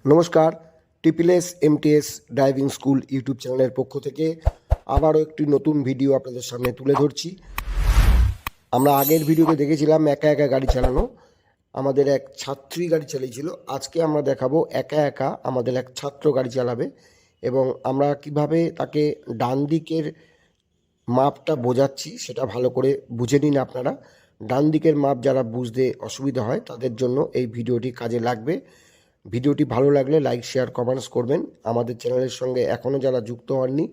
নমস্কার, TPS MTS driving school YouTube চ্যানেলের পক্ষ থেকে আবারও একটি নতুন ভিডিও আপনাদের সামনে তুলে ধরছি। আমরা আগের ভিডিওতে দেখেছিলাম একা একা গাড়ি চালানো, আমাদের এক ছাত্রী গাড়ি চালিয়েছিল। আজকে আমরা দেখাবো একা একা আমাদের এক ছাত্র গাড়ি চালাবে এবং আমরা কিভাবে তাকে ডান দিকের মাপটা বোঝাচ্ছি সেটা ভালো করে বুঝে নিন আপনারা। ডান দিকের মাপ যারা বুঝতে অসুবিধা হয় তাদের জন্য এই ভিডিওটি কাজে লাগবে। ভিডিওটি ভালো লাগলে লাইক, শেয়ার, কমেন্টস করবেন। আমাদের চ্যানেলের সঙ্গে এখনও যারা যুক্ত হননি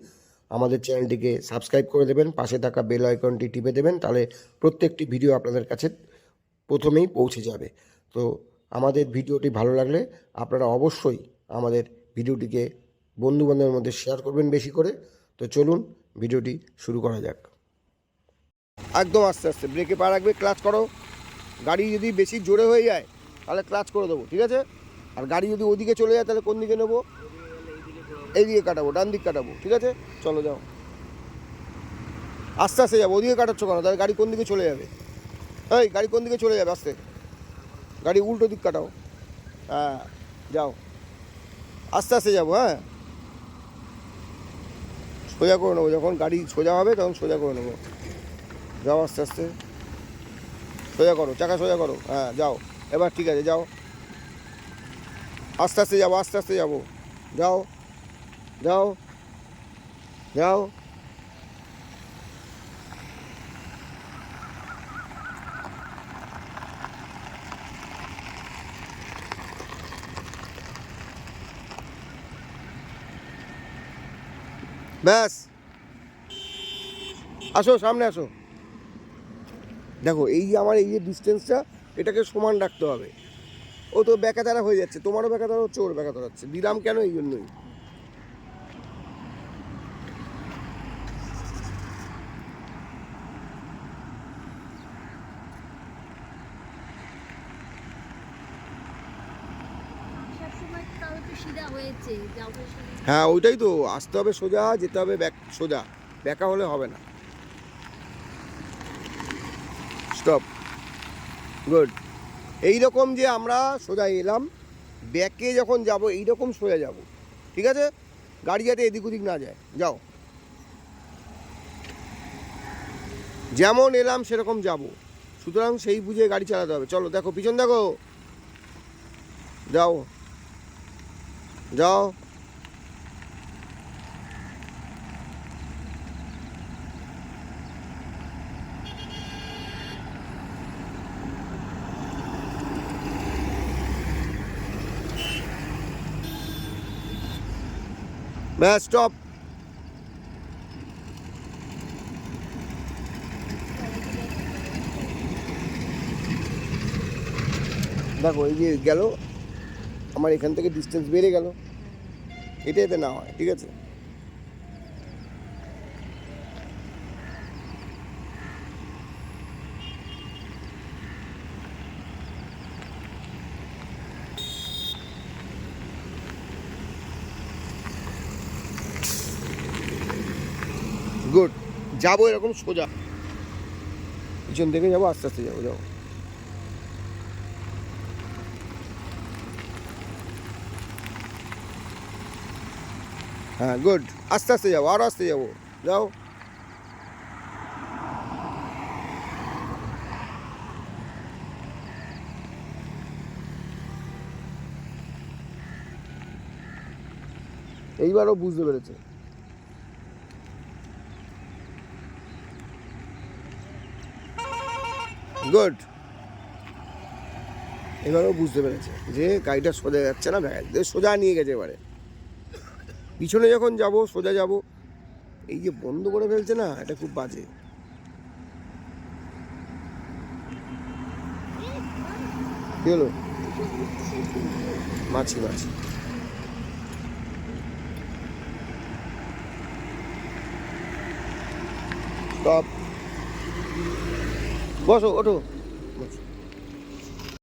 আমাদের চ্যানেলটিকে সাবস্ক্রাইব করে দেবেন, পাশে থাকা বেল আইকনটি টিপে দেবেন, তাহলে প্রত্যেকটি ভিডিও আপনাদের কাছে প্রথমেই পৌঁছে যাবে। তো আমাদের ভিডিওটি ভালো লাগলে আপনারা অবশ্যই আমাদের ভিডিওটিকে বন্ধুবান্ধবের মধ্যে শেয়ার করবেন বেশি করে। তো চলুন ভিডিওটি শুরু করা যাক। একদম আস্তে আস্তে ব্রেকে পা রাখবে, ক্লাচ করো। গাড়ি যদি বেশি জোরে হয়ে যায় তাহলে ক্লাচ করে দেবো, ঠিক আছে? আর গাড়ি যদি ওদিকে চলে যায় তাহলে কোন দিকে নেবো? এই দিকে কাটাবো, ডান দিক কাটাবো, ঠিক আছে? চলো যাও, আস্তে আস্তে যাবো। ওদিকে কাটাচ্ছ কেন? তাহলে গাড়ি কোন দিকে চলে যাবে? এই গাড়ি কোন দিকে চলে যাবে? আস্তে, গাড়ি উল্টো দিক কাটাও। হ্যাঁ যাও, আস্তে আস্তে যাবো। হ্যাঁ, সোজা করে নেবো, যখন গাড়ি সোজা হবে তখন সোজা করে নেবো। যাও আস্তে আস্তে, সোজা করো, চাকা সোজা করো। হ্যাঁ যাও, এবার ঠিক আছে, যাও আস্তে আস্তে যাবো, আস্তে আস্তে যাবো। যাও যাও যাও, ব্যাস আসো, সামনে আসো। দেখো এই যে আমার এই যে ডিস্টেন্সটা, এটাকে সমান রাখতে হবে। ও তো ব্যাকাতারা হয়ে যাচ্ছে, তোমারও ব্যাকাতারা হচ্ছে, ওর ব্যাকাতারা হচ্ছে। দিলাম কেন? এই জন্যই। হ্যাঁ ওইটাই তো, আসতে হবে সোজা, যেতে হবে ব্যাক সোজা, ব্যাকা হলে হবে না। Stop, good. এইরকম যে আমরা সোজা এলাম, ব্যাকে যখন যাব এইরকম সোজা যাব, ঠিক আছে? গাড়ি যাতে এদিক ওদিক না যায়। যাও, যেমন এলাম সেরকম যাব, সুতরাং সেই বুঝে গাড়ি চালাতে হবে। চলো, দেখো পিছন দেখো, যাও যাও, ব্যাস স্টপ। দেখো এই যে গেল, আমার এখান থেকে ডিস্টেন্স বেড়ে গেল, এটা এতে না হয়, ঠিক আছে? গুড, যাবো এরকম সোজা, পিছন থেকে যাবো, আস্তে আস্তে যাবো। যাও, হ্যাঁ গুড, আস্তে আস্তে যাবো, আরও আস্তে যাবো। যাও, এইবারও বুঝতে পেরেছে। গুড, এবারও বুঝতে পেরেছে যে গাড়িটা সোজা যাচ্ছে না, সোজা নিয়ে গেছে। এবারে পিছনে যখন যাব সোজা যাব, এই যে বন্ধ করে ফেলছে না, এটা খুব বাজে। কি হলো? মাছি মাছি। স্টপ, বসো, ওঠো।